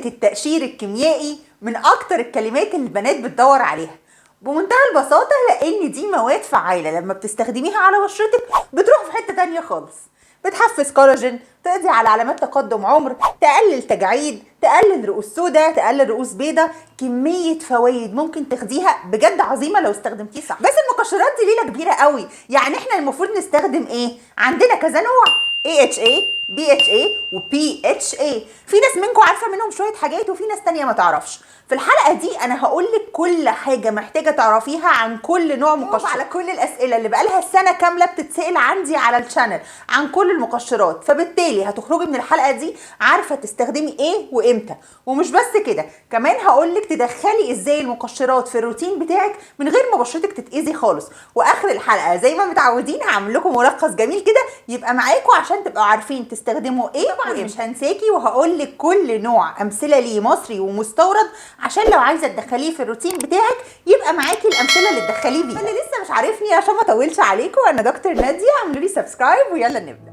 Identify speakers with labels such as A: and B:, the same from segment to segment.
A: كلمة التقشير الكيميائي من أكتر الكلمات اللي البنات بتدور عليها بمنتهى البساطة، لأن دي مواد فعالة لما بتستخدميها على بشرتك بتروح في حتة تانية خالص. بتحفز كولاجين، تقضي على علامات تقدم عمر، تقلل تجاعيد، تقلل رؤوس سوداء، تقلل رؤوس بيضاء. كمية فوائد ممكن تاخديها بجد عظيمة لو استخدمتيه صح. بس المقشرات دي ليلة كبيرة قوي، يعني احنا المفروض نستخدم ايه؟ عندنا كذا نوع: AHA، BHA و PHA. في ناس منكم عارفة منهم شوية حاجات وفي ناس تانية ما تعرفش. في الحلقة دي انا هقولك كل حاجة محتاجة تعرفيها عن كل نوع مقشر، على كل الاسئلة اللي بقالها سنة كاملة بتتسأل عندي على الشانل عن كل المقشرات، فبالتالي هتخرجي من الحلقة دي عارفة تستخدمي ايه وامتى. ومش بس كده، كمان هقولك تدخلي ازاي المقشرات في الروتين بتاعك من غير ما بشرتك تتأذي خالص. واخر الحلقة زي ما متعودين هعمل لكم ملخص جميل كده يبقى معاكم عشان تبقوا عارفين تستخدموا ايه. طبعا مش هنساكي وهقولك كل نوع امثلة ليه مصري ومستورد عشان لو عايزه تدخليه في الروتين بتاعك يبقى معاكي الامثله اللي تدخليه بيها. اللي لسه مش عارفني عشان ما اطولش عليكم، انا دكتور ناديه، اعملوا لي سبسكرايب ويلا نبدا.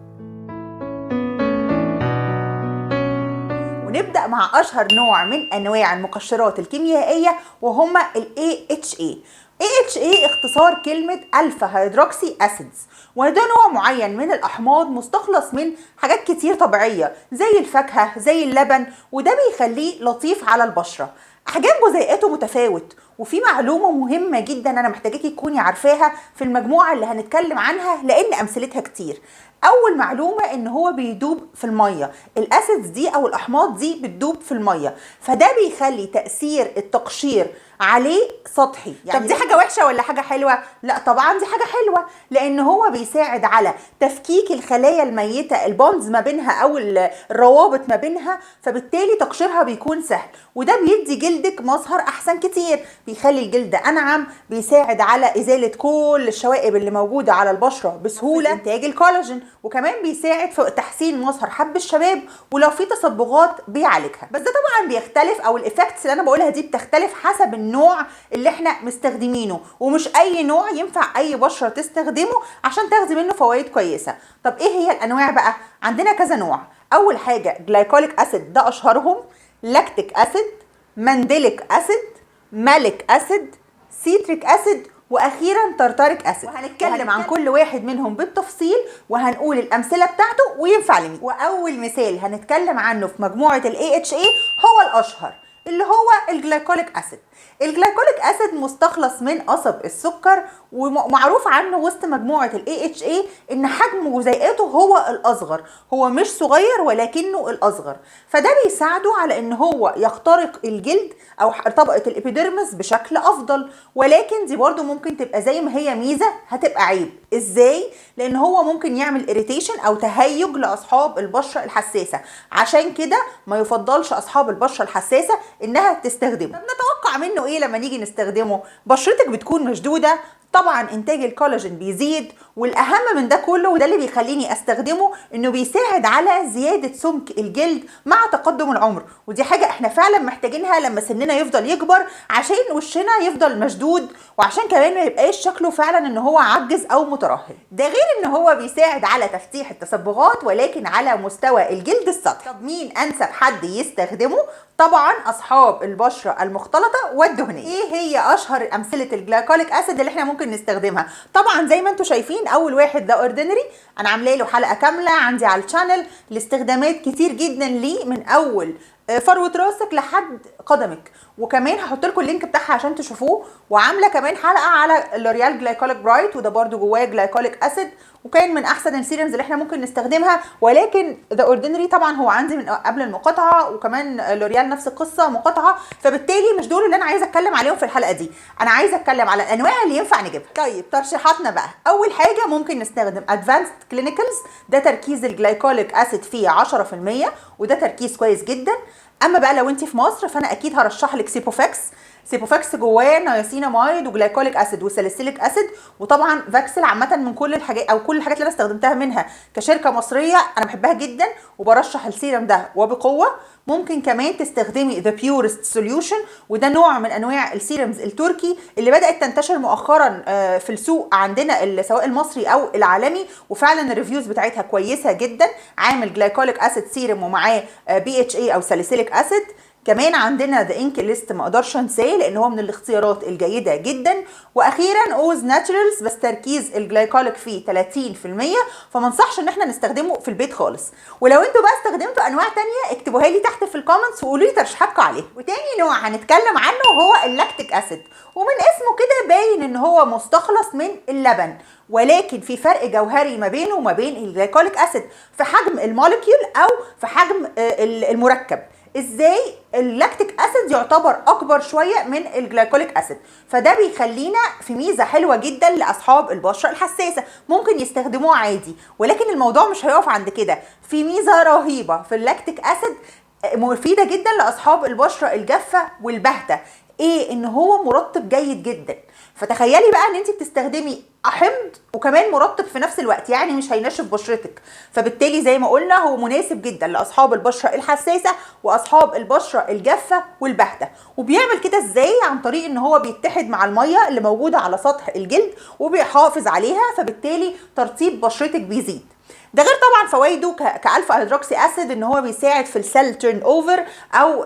A: ونبدا مع اشهر نوع من انواع المقشرات الكيميائيه وهما ال AHA. AHA اختصار كلمة ألفا هيدروكسي أسيدز، وده نوع معين من الأحماض مستخلص من حاجات كتير طبيعية زي الفاكهة زي اللبن، وده بيخليه لطيف على البشرة. أحجام جزيئاته متفاوت، وفي معلومة مهمة جدا أنا محتاجاكي تكوني عارفاها في المجموعة اللي هنتكلم عنها لأن أمثلتها كتير. أول معلومة إن هو بيدوب في المية، الأسيدز دي أو الأحماض دي بتدوب في المية، فده بيخلي تأثير التقشير عليه سطحي. يعني طب دي حاجة وحشة ولا حاجة حلوة؟ لا طبعا دي حاجة حلوة، لأن هو بيساعد على تفكيك الخلايا الميتة، البوندز ما بينها أو الروابط ما بينها، فبالتالي تقشيرها بيكون سهل، وده بيدي جلدك مظهر أحسن كتير، بيخلي الجلد أنعم، بيساعد على إزالة كل الشوائب اللي موجودة على البشرة بسهولة، إنتاج الكولاجين، وكمان بيساعد في تحسين مظهر حب الشباب، ولو في تصبغات بيعالجها. بس ده طبعا بيختلف، أو الإفكتس اللي أنا بقولها دي بتختلف حسب النوع اللي احنا مستخدمينه، ومش أي نوع ينفع أي بشرة تستخدمه عشان تاخدي منه فوائد كويسة. طب إيه هي الأنواع بقى؟ عندنا كذا نوع. أول حاجة جلايكوليك أسيد، ده أشهرهم، لاكتيك أسيد، مانديليك أسيد، ماليك أسيد، سيتريك أسيد، واخيرا تارتاريك اسيد. وهنتكلم عن كل واحد منهم بالتفصيل وهنقول الامثله بتاعته وينفع لمين. واول مثال هنتكلم عنه في مجموعه ال AHA هو الاشهر اللي هو الجلايكوليك اسيد. الجلايكوليك اسيد مستخلص من قصب السكر، ومعروف عنه وسط مجموعه ال AHA ان حجم جزيئاته هو الاصغر، هو مش صغير ولكنه الاصغر، فده بيساعده على ان هو يخترق الجلد او طبقه الابيديرمس بشكل افضل. ولكن دي برضو ممكن تبقى زي ما هي ميزه هتبقى عيب. ازاي؟ لان هو ممكن يعمل اريتيشن او تهيج لاصحاب البشره الحساسه، عشان كده ما يفضلش اصحاب البشره الحساسه انها تستخدمه. طب نتوقع منه ايه لما نيجي نستخدمه؟ بشرتك بتكون مشدوده، طبعا انتاج الكولاجين بيزيد، والاهم من ده كله وده اللي بيخليني استخدمه انه بيساعد على زياده سمك الجلد مع تقدم العمر، ودي حاجه احنا فعلا محتاجينها لما سننا يفضل يكبر عشان وشنا يفضل مشدود، وعشان كمان ما يبقاش شكله فعلا ان هو عجز او مترهل. ده غير ان هو بيساعد على تفتيح التصبغات ولكن على مستوى الجلد السطحي. طب مين انسب حد يستخدمه؟ طبعا اصحاب البشره المختلطه والدهنيه. ايه هي اشهر امثله الجلايكوليك اسيد اللي احنا ممكن نستخدمها؟ طبعا زي ما انتم شايفين، اول واحد ده اوردينري، انا عامله له حلقه كامله عندي على الشانل لاستخدامات كتير جدا ليه، من اول فروه راسك لحد قدمك، وكمان هحط لكم اللينك بتاعها عشان تشوفوه. وعامله كمان حلقه على لوريال جلايكوليك برايت، وده برده جواه جلايكوليك اسيد، وكان من احسن السيرمز اللي احنا ممكن نستخدمها. ولكن ذا اوردينري طبعا هو عندي من قبل المقاطعه، وكمان لوريال نفس القصه مقاطعه، فبالتالي مش دول اللي انا عايزه اتكلم عليهم في الحلقه دي، انا عايزه اتكلم على الانواع اللي ينفع نجيبها. طيب ترشيحاتنا بقى، اول حاجه ممكن نستخدم ادفانسد كلينيكالز، ده تركيز الجلايكوليك اسيد فيه 10%، وده تركيز كويس جدا. اما بقى لو انت في مصر فانا اكيد هرشح لك سيبوفاكس. سيبوفاكس جواه نياسيناميد وجلايكوليك اسيد وساليسيليك اسيد، وطبعا فاكسل عامه من كل الحاجات او كل الحاجات اللي انا استخدمتها منها كشركه مصريه انا بحبها جدا وبرشح السيرم ده وبقوه. ممكن كمان تستخدمي ذا بيورست سوليوشن، وده نوع من انواع السيرمز التركي اللي بدات تنتشر مؤخرا في السوق عندنا سواء المصري او العالمي، وفعلا الريفيوز بتاعتها كويسه جدا. عامل جلايكوليك اسيد سيرم ومعاه BHA او ساليسيليك اسيد. كمان عندنا ذا انك ليست ما اقدرش انساه لان هو من الاختيارات الجيده جدا. واخيرا اوز ناتشرالز بس تركيز الجلايكوليك فيه 30%، فما انصحش ان احنا نستخدمه في البيت خالص. ولو انتوا بقى استخدمتوا انواع تانية اكتبوها لي تحت في الكومنتس وقولوا لي ترشيحاتكم عليه. وتاني نوع هنتكلم عنه هو اللاكتيك اسيد، ومن اسمه كده باين ان هو مستخلص من اللبن، ولكن في فرق جوهري ما بينه وما بين الجلايكوليك اسيد في حجم الموليكيول او في حجم المركب. ازاي؟ اللاكتيك اسيد يعتبر اكبر شويه من الجلايكوليك اسيد، فده بيخلينا في ميزه حلوه جدا لاصحاب البشره الحساسه، ممكن يستخدموه عادي. ولكن الموضوع مش هيقف عند كده، في ميزه رهيبه في اللاكتيك اسيد مفيده جدا لاصحاب البشره الجافه والبهته. ايه؟ ان هو مرطب جيد جدا. فتخيلي بقى ان انت بتستخدمي حمض وكمان مرطب في نفس الوقت، يعني مش هينشف بشرتك. فبالتالي زي ما قلنا هو مناسب جدا لاصحاب البشره الحساسه واصحاب البشره الجافه والبهته. وبيعمل كده ازاي؟ عن طريق ان هو بيتحد مع الميه اللي موجوده على سطح الجلد وبيحافظ عليها، فبالتالي ترطيب بشرتك بيزيد. ده غير طبعا فوائده كالفا هيدروكسي اسيد ان هو بيساعد في السيل تيرن اوفر او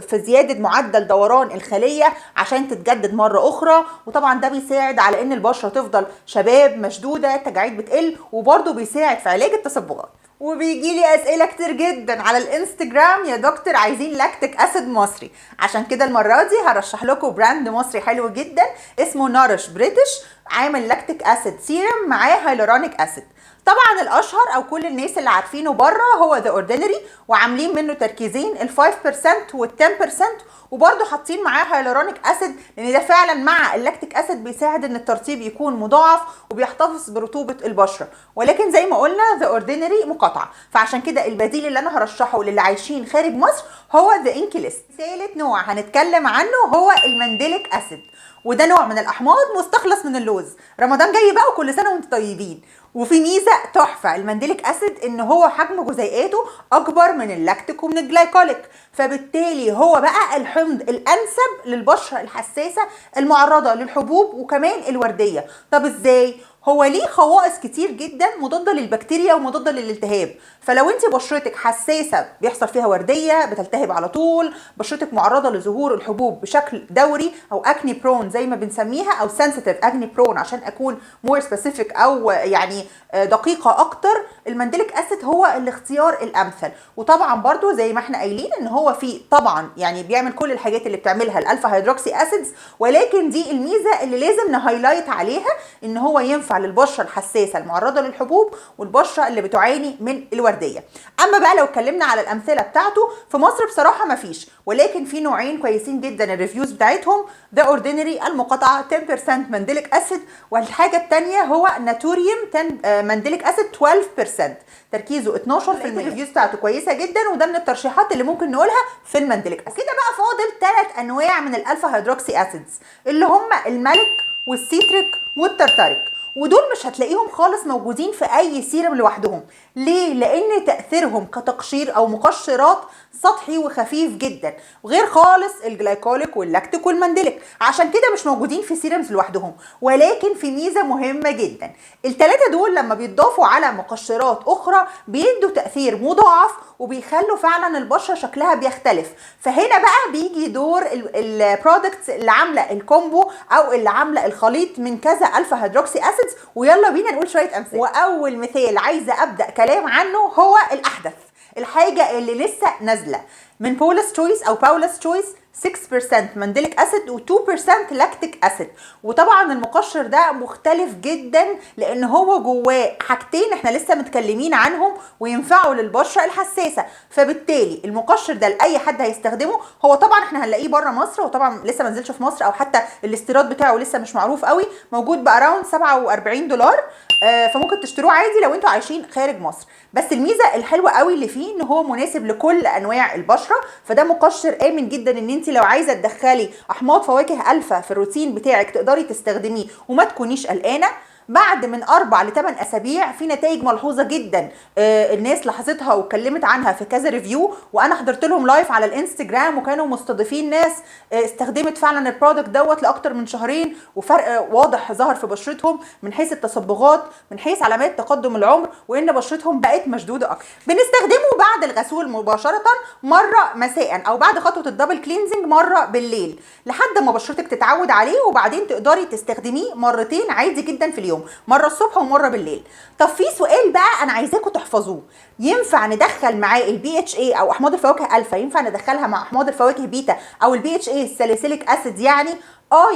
A: في زياده معدل دوران الخليه عشان تتجدد مره اخرى. وطبعا ده بيساعد على ان البشره تفضل شباب مشدوده، التجاعيد بتقل، وبرده بيساعد في علاج التصبغات. وبيجي لي اسئله كتير جدا على الانستجرام، يا دكتور عايزين لاكتيك اسيد مصري. عشان كده المره دي هرشح لكم براند مصري حلو جدا اسمه نارش بريتش، عامل لاكتيك اسيد سيرم معاه هيلورونيك اسيد. طبعا الاشهر او كل الناس اللي عارفينه بره هو ذا اوردينري، وعاملين منه تركيزين ال 5% وال 10%، وبرده حاطين معاه هيلورونيك اسيد لان ده فعلا مع اللاكتيك اسيد بيساعد ان الترطيب يكون مضاعف وبيحتفظ برطوبه البشره. ولكن زي ما قلنا ذا اوردينري مقاطعه، فعشان كده البديل اللي انا هرشحه للي عايشين خارج مصر هو ذا انك ليست. ثالث نوع هنتكلم عنه هو المنديليك اسيد، وده نوع من الاحماض مستخلص من اللوز. رمضان جاي بقى وكل سنه وانتم طيبين. وفي ميزه تحفه المنديليك اسيد ان هو حجم جزيئاته اكبر من اللاكتيك ومن الجلايكوليك، فبالتالي هو بقى الحمض الانسب للبشره الحساسه المعرضه للحبوب وكمان الورديه. طب ازاي؟ هو ليه خواص كتير جدا مضاده للبكتيريا ومضاده للالتهاب. فلو انت بشرتك حساسه بيحصل فيها ورديه، بتلتهب على طول، بشرتك معرضه لظهور الحبوب بشكل دوري او اكني برون زي ما بنسميها، او سنسيتيف اكني برون عشان اكون مور سبيسيفيك او يعني دقيقه اكتر، المنديليك اسيد هو الاختيار الامثل. وطبعا برضو زي ما احنا قايلين ان هو فيه طبعا يعني بيعمل كل الحاجات اللي بتعملها الالفا هيدروكسي اسيدز، ولكن دي الميزه اللي لازم نهايلايت عليها، ان هو ينفع للبشره الحساسه المعرضه للحبوب والبشره اللي بتعاني من الورديه. اما بقى لو اتكلمنا على الامثله بتاعته في مصر بصراحه مفيش، ولكن في نوعين كويسين جدا الريفيوز بتاعتهم، ذا اوردينري المقاطعه 10% منديليك اسيد، والحاجه الثانيه هو ناتوريوم منديليك اسيد 12% تركيزه 12%. الريفيوز بتاعته كويسه جدا، وده من الترشيحات اللي ممكن نقولها في المنديليك اسيد. كده بقى فاضل 3 انواع من الالفا هيدروكسي اسيدز اللي هم المالك والسيتريك والترتريك، ودول مش هتلاقيهم خالص موجودين في اي سيرم لوحدهم. ليه؟ لان تاثيرهم كتقشير او مقشرات سطحي وخفيف جدا، وغير خالص الجلايكوليك واللاكتيك والمنديليك، عشان كده مش موجودين في سيرمز لوحدهم. ولكن في ميزه مهمه جدا، الثلاثه دول لما بيتضافوا على مقشرات اخرى بيدوا تاثير مضاعف وبيخلوا فعلا البشره شكلها بيختلف. فهنا بقى بيجي دور البرودكتس اللي عامله الكومبو او اللي عامله الخليط من كذا الفا هيدروكسي اسيدز. ويلا بينا نقول شويه امثله. واول مثال عايزه ابدا كلام عنه هو الاحدث، الحاجه اللي لسه نازله من بولاس تشويس او باولاس تشويس، 6% منديليك اسيد و2% لاكتيك اسيد. وطبعا المقشر ده مختلف جدا لان هو جواه حاجتين احنا لسه متكلمين عنهم وينفعوا للبشره الحساسه، فبالتالي المقشر ده لاي حد هيستخدمه. هو طبعا احنا هنلاقيه بره مصر، وطبعا لسه ما نزلش في مصر، او حتى الاستيراد بتاعه لسه مش معروف قوي، موجود باراوند $47، فممكن تشتروه عادي لو انتوا عايشين خارج مصر. بس الميزه الحلوه قوي اللي فيه ان هو مناسب لكل انواع البشره، فده مقشر امن جدا ان انت لو عايزه تدخلي احماض فواكه الفا في الروتين بتاعك تقدري تستخدميه وما تكونيش قلقانه. بعد من 4 ل 8 اسابيع في نتائج ملحوظه جدا. الناس لاحظتها واتكلمت عنها في كذا ريفيو، وانا حضرت لهم لايف على الانستجرام وكانوا مستضيفين ناس استخدمت فعلا البرودكت دوت لاكتر من شهرين، وفرق واضح ظهر في بشرتهم من حيث التصبغات، من حيث علامات تقدم العمر، وان بشرتهم بقت مشدوده اكتر. بنستخدمه بعد الغسول مباشره مره مساء، او بعد خطوه الدبل كلينزنج مره بالليل، لحد ما بشرتك تتعود عليه، وبعدين تقدري تستخدميه مرتين عادي جدا في اليوم، مره الصبح ومره بالليل. طب في سؤال بقى انا عايزاكم تحفظوه، ينفع ندخل معاه البي اتش اي او احماض الفواكه الفا، ينفع ندخلها مع احماض الفواكه بيتا او البي اتش اي الساليسيليك اسيد يعني؟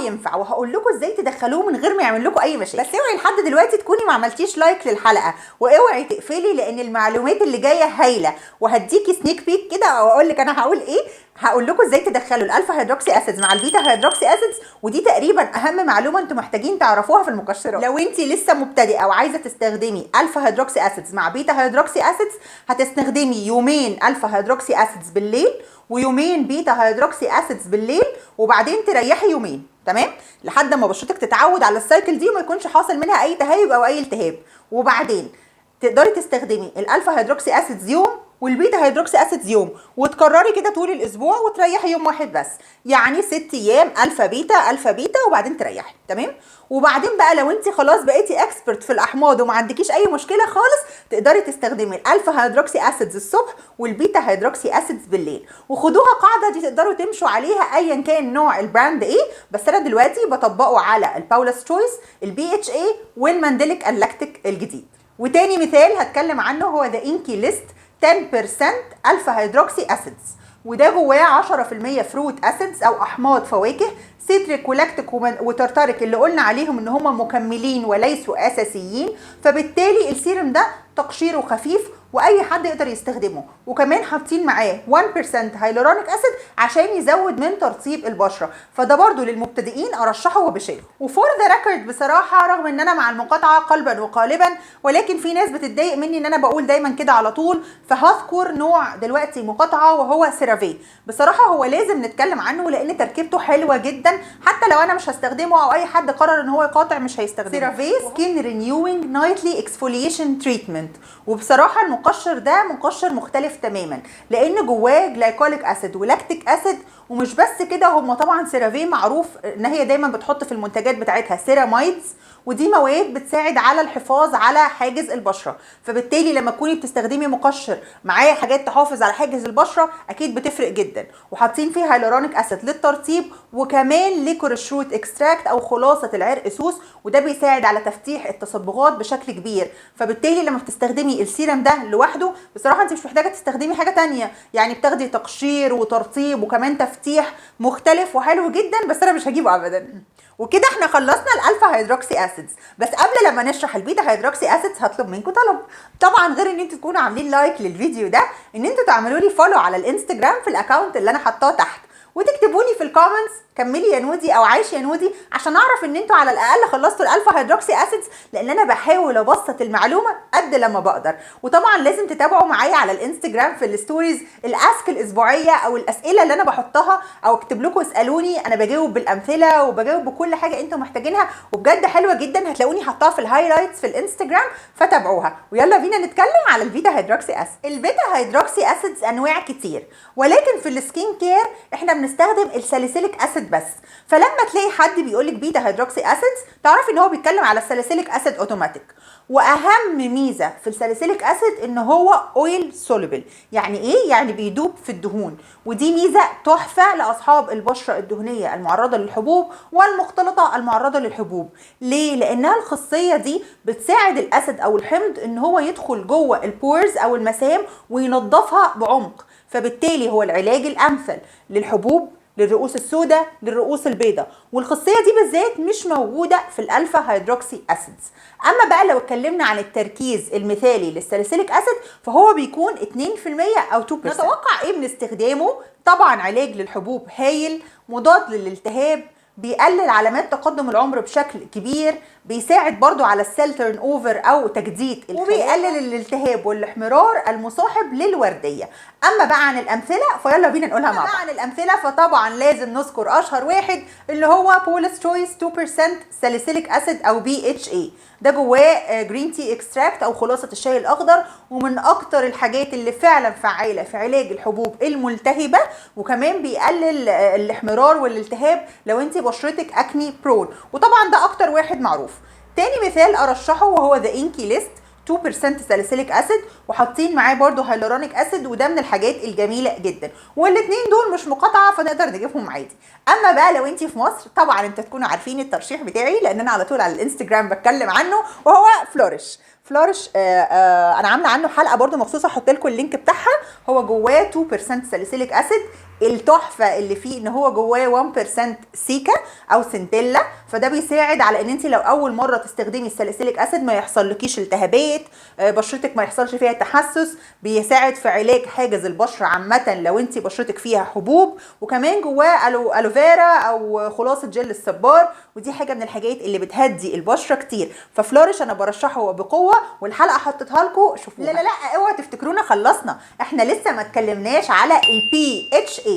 A: ينفع، وهقول لكم ازاي تدخلوه من غير ما يعمل لكم اي مشاكل. بس اوعي لحد دلوقتي تكوني ما عملتيش لايك للحلقه، واوعي تقفلي، لان المعلومات اللي جايه هايله، وهديكي سنيك بيك كده واقول لك انا هقول ايه. هقول لكم ازاي تدخلوا الالفا هيدروكسي اسيدز مع البيتا هيدروكسي اسيدز، ودي تقريبا اهم معلومه انتم محتاجين تعرفوها في المكسرات. لو انت لسه مبتدئه وعايزه تستخدمي الفا هيدروكسي اسيدز مع بيتا هيدروكسي اسيدز، هتستخدمي يومين الفا هيدروكسي اسيدز بالليل ويومين بيتا هيدروكسي اسيدز بالليل، وبعدين تريحي يومين، تمام، لحد ما بشرتك تتعود على السايكل دي وما يكونش حاصل منها اي تهيج او اي التهاب. وبعدين تقدري تستخدمي الالفا هيدروكسي اسيدز يوم والبيتا هيدروكسي اسيدز يوم، وتكرري كده طول الاسبوع وتريحي يوم واحد بس، يعني 6 ايام الفا بيتا الفا بيتا وبعدين تريحي، تمام. وبعدين بقى لو انت خلاص بقيتي اكسبرت في الاحماض وما عندكيش اي مشكله خالص، تقدري تستخدمي الالفا هيدروكسي اسيدز الصبح والبيتا هيدروكسي اسيدز بالليل. وخدوها قاعده دي تقدروا تمشوا عليها ايا كان نوع البراند ايه، بس انا دلوقتي بطبقه على الباولا's تشويس، البي اتش اي، والمانديليك اللاكتيك الجديد. وتاني مثال هتكلم عنه هو ذا انكي ليست 10% الفا هيدروكسي اسيدز، وده جواه 10% فروت اسيدز او احماض فواكه، سيتريك ولاكتيك وترتريك اللي قلنا عليهم ان هم مكملين وليسوا اساسيين. فبالتالي السيرم ده تقشيره خفيف واي حد يقدر يستخدمه، وكمان حاطين معاه 1% هايلورونيك اسيد عشان يزود من ترطيب البشره، فده برضو للمبتدئين ارشحه وبشده. وفور ذا ريكورد بصراحه، رغم ان انا مع المقاطعه قلبا وقالبا، ولكن في ناس بتتضايق مني ان انا بقول دايما كده على طول، فهذكر نوع دلوقتي مقاطعه وهو سيرافي. بصراحه هو لازم نتكلم عنه لان تركيبته حلوه جدا، حتى لو انا مش هستخدمه او اي حد قرر ان هو يقاطع مش هيستخدمه. سيرافي سكين رينيوينج نايتلي اكسفوليشن تريتمنت، وبصراحه المقشر ده مقشر مختلف تماما، لان جواه جلايكوليك اسيد ولاكتيك اسيد. ومش بس كده، هم طبعا سيرافي معروف ان هي دايما بتحط في المنتجات بتاعتها سيرامايدز، ودي مواد بتساعد على الحفاظ على حاجز البشره، فبالتالي لما تكوني بتستخدمي مقشر معاه حاجات تحافظ على حاجز البشره اكيد بتفرق جدا. وحاطين فيه هايلورونيك اسيد للترطيب، وكمان ليكوريش روت اكستراكت او خلاصه العرق سوس، وده بيساعد على تفتيح التصبغات بشكل كبير. فبالتالي لما بتستخدمي السيرم ده لوحده، بصراحه انت مش محتاجه تستخدمي حاجه تانية، يعني بتاخدي تقشير وترطيب وكمان تفتيح مختلف وحلو جدا، بس انا مش هجيبه ابدا. وكده احنا خلصنا الالفا هيدروكسي اسيدز. بس قبل لما نشرح البيتا هيدروكسي اسيدز هطلب منكم طلب، طبعا غير ان انتوا تكونوا عاملين لايك للفيديو ده، ان انتوا تعملوا لي فولو على الانستجرام في الاكونت اللي انا حاطاه تحت، وتكتبوا لي في الكومنتس كملي يا نودي او عايش يا نودي، عشان اعرف ان انتوا على الاقل خلصتوا الالفا هيدروكسي اسيدز، لان انا بحاول ابسط المعلومه قد لما بقدر. وطبعا لازم تتابعوا معايا على الانستجرام في الستوريز الاسك الاسبوعيه او الاسئله اللي انا بحطها، او اكتب لكم اسالوني، انا بجاوب بالامثله وبجاوب بكل حاجه انتوا محتاجينها، وبجد حلوه جدا، هتلاقوني حطاها في الهايلايتس في الانستجرام، فتابعوها. ويلا بينا نتكلم على البيتا هيدروكسي اسيد. البيتا هيدروكسي اسيدز انواع كتير، ولكن في السكين كير احنا بنستخدم الساليسيليك اسيد بس. فلما تلاقي حد بيقولك بيتا هيدروكسي اسيدز، تعرفي ان هو بيتكلم على الساليسيليك اسيد اوتوماتيك. واهم ميزه في الساليسيليك اسيد ان هو اويل سوليبل. يعني ايه؟ يعني بيدوب في الدهون، ودي ميزه تحفه لاصحاب البشره الدهنيه المعرضه للحبوب والمختلطه المعرضه للحبوب. ليه؟ لانها الخاصيه دي بتساعد الاسيد او الحمض ان هو يدخل جوه البورز او المسام وينظفها بعمق، فبالتالي هو العلاج الامثل للحبوب، للرؤوس السوداء، للرؤوس البيضاء. والخاصيه دي بالذات مش موجوده في الالفا هيدروكسي اسيدز. اما بقى لو اتكلمنا عن التركيز المثالي للساليسيليك اسيد، فهو بيكون 2% او 2%. نتوقع ايه من استخدامه؟ طبعا علاج للحبوب هايل، مضاد للالتهاب، بيقلل علامات تقدم العمر بشكل كبير، بيساعد برضو على السيل تيرن اوفر او تجديد الخلايا، وبيقلل الالتهاب والاحمرار المصاحب للورديه. اما بقى عن الامثله فيلا بينا نقولها مع بعض. عن الامثله فطبعا لازم نذكر اشهر واحد اللي هو بولس تشويس 2% ساليسيليك اسيد او BHA. ده جواه جرين تي اكستراكت او خلاصه الشاي الاخضر، ومن اكتر الحاجات اللي فعلا فعاله في علاج الحبوب الملتهبه، وكمان بيقلل الاحمرار والالتهاب لو انت بشرتك اكني برون، وطبعا ده اكتر واحد معروف. تاني مثال ارشحه وهو ذا انكي ليست 2% ساليسيليك اسيد، وحاطين معاه برده هيلورونيك اسيد، وده من الحاجات الجميله جدا، والاثنين دول مش مقاطعه فنقدر نجيبهم عادي. اما بقى لو انت في مصر طبعا انت تكونوا عارفين الترشيح بتاعي لان انا على طول على الانستجرام بتكلم عنه، وهو فلورش. فلورش انا عامله عنه حلقه برده مخصوصه، احط لكم اللينك بتاعها. هو جواه 2% ساليسيليك اسيد، التحفه اللي فيه ان هو جواه 1% سيكا او سنتيلا، فده بيساعد على ان انت لو اول مره تستخدمي الساليسيليك اسيد ما يحصلكيش التهابات، بشرتك ما يحصلش فيها تحسس، بيساعد في علاج حاجز البشره عامه لو انت بشرتك فيها حبوب، وكمان جواه الوفيرا او خلاصه جل الصبار، ودي حاجه من الحاجات اللي بتهدي البشره كتير. ففلورش انا برشحه بقوه، والحلقه حطيتها لكم شوفوها. لا اوعوا تفتكرونا خلصنا، احنا لسه ما اتكلمناش على PHA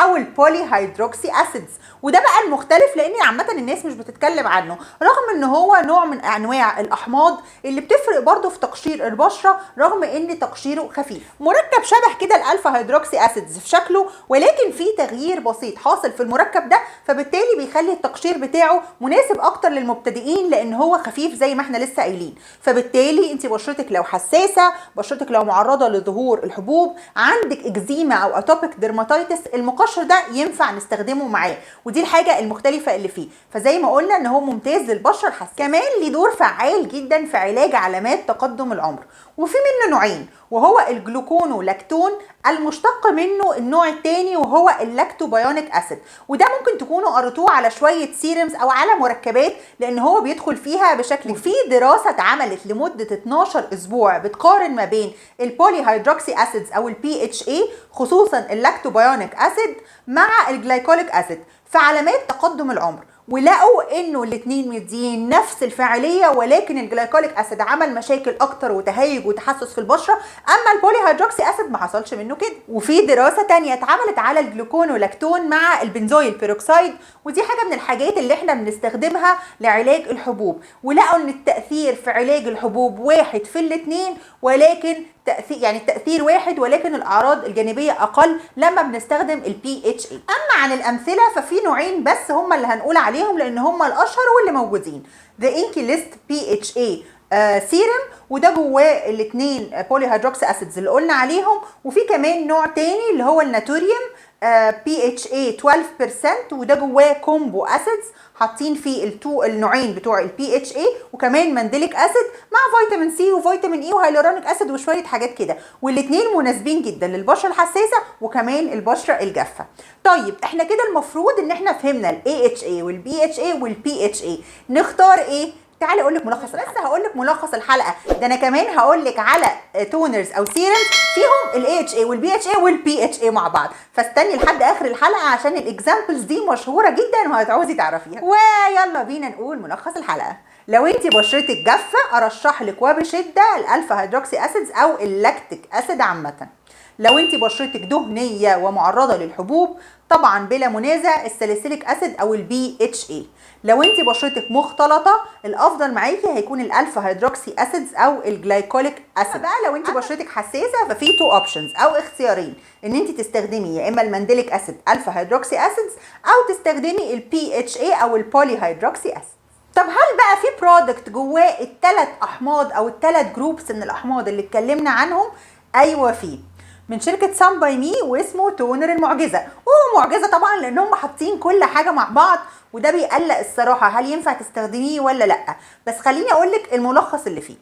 A: او البولي هيدروكسي اسيدز، وده بقى المختلف لان عامه الناس مش بتتكلم عنه، رغم ان هو نوع من انواع الاحماض اللي بتفرق برضو في تقشير البشره، رغم ان تقشيره خفيف. مركب شبه كده الالفا هيدروكسي اسيدز في شكله، ولكن في تغيير بسيط حاصل في المركب ده، فبالتالي بيخلي التقشير بتاعه مناسب اكتر للمبتدئين لان هو خفيف زي ما احنا لسه قايلين. فبالتالي انت بشرتك لو حساسه، بشرتك لو معرضه لظهور الحبوب، عندك اكزيما او اتوبيك ديرماتيتس، المقشر ده ينفع نستخدمه معاه، ودي الحاجه المختلفه اللي فيه. فزي ما قلنا ان هو ممتاز للبشره الحساسه، كمان ليه دور فعال جدا في علاج علامات تقدم العمر. وفي منه نوعين، وهو الجلوكونولاكتون المشتق منه النوع الثاني وهو اللاكتوبيونيك اسيد، وده ممكن تكونوا قريتوه على شويه سيرمز او على مركبات لان هو بيدخل فيها بشكل. وفي دراسه اتعملت لمده 12 اسبوع بتقارن ما بين البولي هيدروكسي اسيدز او PHA، خصوصا اللاكتوبيونيك اسيد مع الجلايكوليك اسيد في علامات تقدم العمر، ولقوا انه الاثنين مدين نفس الفاعليه، ولكن الجلايكوليك اسيد عمل مشاكل اكتر وتهيج وتحسس في البشره، اما البولي هيدروكسي اسيد ما حصلش منه كده. وفي دراسه تانية اتعملت على الجلوكونولاكتون مع البنزويل بيروكسيد، ودي حاجه من الحاجات اللي احنا بنستخدمها لعلاج الحبوب، ولقوا ان التاثير في علاج الحبوب واحد في الاثنين، ولكن التأثير واحد، ولكن الأعراض الجانبية أقل لما بنستخدم PHA. أما عن الأمثلة ففي نوعين بس هم اللي هنقول عليهم لأن هم الأشهر واللي موجودين. The Inky List PHA سيرم، وده جواه الاثنين بولي هيدروكسي اسيدز اللي قلنا عليهم، وفي كمان نوع تاني اللي هو الناتوريوم PHA 12%، وده جواه كومبو اسيدز حاطين فيه النوعين بتوع PHA، وكمان مانديليك اسيد مع فيتامين سي وفيتامين اي وهيلورونيك اسيد وشويه حاجات كده، والاثنين مناسبين جدا للبشره الحساسه وكمان البشره الجافه. طيب احنا كده المفروض ان احنا فهمنا AHA BHA PHA، نختار ايه؟ تعالي اقول لك ملخص الحلقه. بس هقول لك ملخص الحلقه ده، انا كمان هقول لك على تونرز او سيرمز فيهم AHA BHA PHA مع بعض، فاستني لحد اخر الحلقه عشان الاكزامبلز دي مشهوره جدا وهتعوزي تعرفيها. ويلا بينا نقول ملخص الحلقه. لو انت بشرتك جافه ارشح لك وبشده الالفا هيدروكسي اسيدز او اللاكتيك اسيد عامه. لو انت بشرتك دهنيه ومعرضه للحبوب طبعا بلا منازع الساليسيليك اسيد او BHA. لو انت بشرتك مختلطه الافضل معاكي هيكون الالفا هيدروكسي اسيدز او الجلايكوليك اسيد. بقى لو انت بشرتك حساسه ففي 2 اوبشنز او اختيارين، ان انت تستخدمي يا اما المانديليك اسيد الفا هيدروكسي اسيدز او تستخدمي PHA او البولي هيدروكسي اسيد. طب هل بقى في برودكت جواه الثلاث احماض او الثلاث جروبس من الاحماض اللي اتكلمنا عنهم؟ ايوه فيه، من شركه سان باي مي واسمه تونر المعجزه، وهو معجزه طبعا لان هم حاطين كل حاجه مع بعض، وده بيقلق الصراحه هل ينفع تستخدميه ولا لا. بس خليني اقول لك الملخص اللي فيه.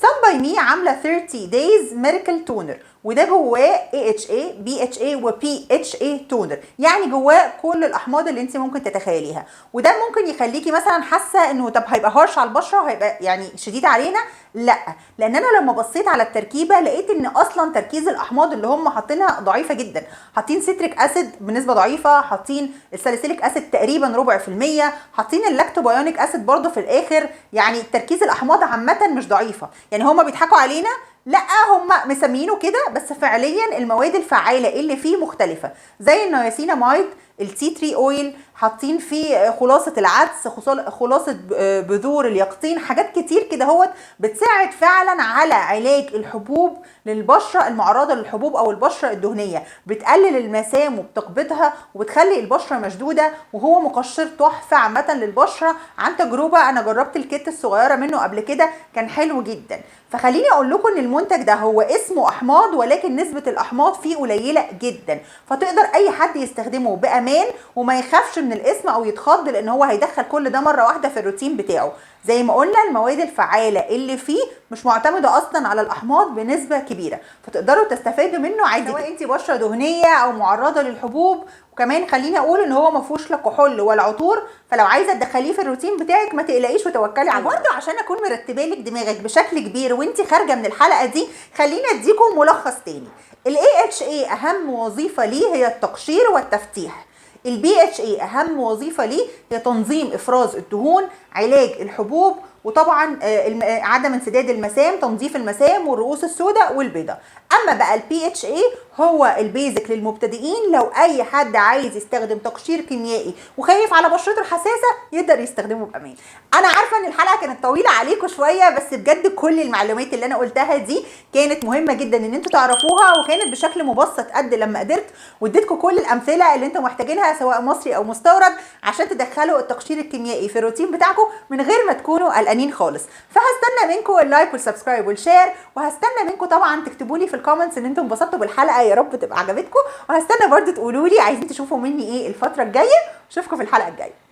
A: سان باي مي عامله 30 دايز ميراكل تونر، وده جواه AHA BHA PHA تونر، يعني جواه كل الاحماض اللي انت ممكن تتخيليها، وده ممكن يخليكي مثلا حاسه انه طب هيبقى هارش على البشره وهيبقى يعني شديد علينا. لا، لان انا لما بصيت على التركيبه لقيت ان اصلا تركيز الاحماض اللي هم حاطينها ضعيفه جدا، حاطين سيتريك اسيد بنسبه ضعيفه، حاطين الساليسيليك اسيد تقريبا 0.5%، 9%. حاطين اللاكتوبيونيك اسيد برضو في الاخر. يعني تركيز الاحماض عامه مش ضعيفه، يعني هما بيضحكوا علينا؟ لا، هم مسمينه كده بس فعليا المواد الفعاله اللي فيه مختلفه، زي النياسيناميد، التي تري اويل، حاطين فيه خلاصه العدس، خلاصه بذور اليقطين، حاجات كتير كده هوت بتساعد فعلا على علاج الحبوب للبشره المعرضه للحبوب او البشره الدهنيه، بتقلل المسام وبتقبضها وبتخلي البشره مشدوده، وهو مقشر تحفه عامه للبشره. عن تجربه انا جربت الكيت الصغيره منه قبل كده، كان حلو جدا. فخليني اقول لكم ان المنتج ده هو اسمه احماض، ولكن نسبه الاحماض فيه قليله جدا، فتقدر اي حد يستخدمه بامان وما يخافش من الاسم او يتخض، لان هو هيدخل كل ده مره واحده في الروتين بتاعه. زي ما قلنا المواد الفعاله اللي فيه مش معتمده اصلا على الاحماض بنسبه كبيره، فتقدروا تستفادوا منه عادي سواء انت بشره دهنيه او معرضه للحبوب. وكمان خليني اقول ان هو ما فيهوش لا كحول ولا عطور، فلو عايزه تدخليه في الروتين بتاعك ما تقلقيش وتوكلي على الله. برضه عشان اكون مرتبه لك دماغك بشكل كبير وانت خارجه من الحلقه دي، خليني اديكم ملخص تاني. الاي اتش اي اهم وظيفه ليه هي التقشير والتفتيح. البي اتش اي اهم وظيفه ليه هي تنظيم افراز الدهون، علاج الحبوب، وطبعا عدم انسداد المسام، تنظيف المسام والرؤوس السوداء والبيضاء. اما بقى البي اتش اي هو البيزك للمبتدئين، لو اي حد عايز يستخدم تقشير كيميائي وخايف على بشرته الحساسه يقدر يستخدمه بامان. انا عارفه ان الحلقه كانت طويله عليكم شويه، بس بجد كل المعلومات اللي انا قلتها دي كانت مهمه جدا ان انتوا تعرفوها، وكانت بشكل مبسط قد لما قدرت، واديتكم كل الامثله اللي انتوا محتاجينها سواء مصري او مستورد عشان تدخلوا التقشير الكيميائي في الروتين بتاعكم من غير ما تكونوا قلقانين خالص. فهستنى منكم اللايك والسبسكرايب والشير، وهستنى منكم طبعا تكتبوا لي في الكومنتس ان انتم انبسطتوا بالحلقه، يا رب تبقى عجبتكم، وهستنى برضو تقولوا لي عايزين تشوفوا مني ايه الفتره الجايه. اشوفكم في الحلقه الجايه.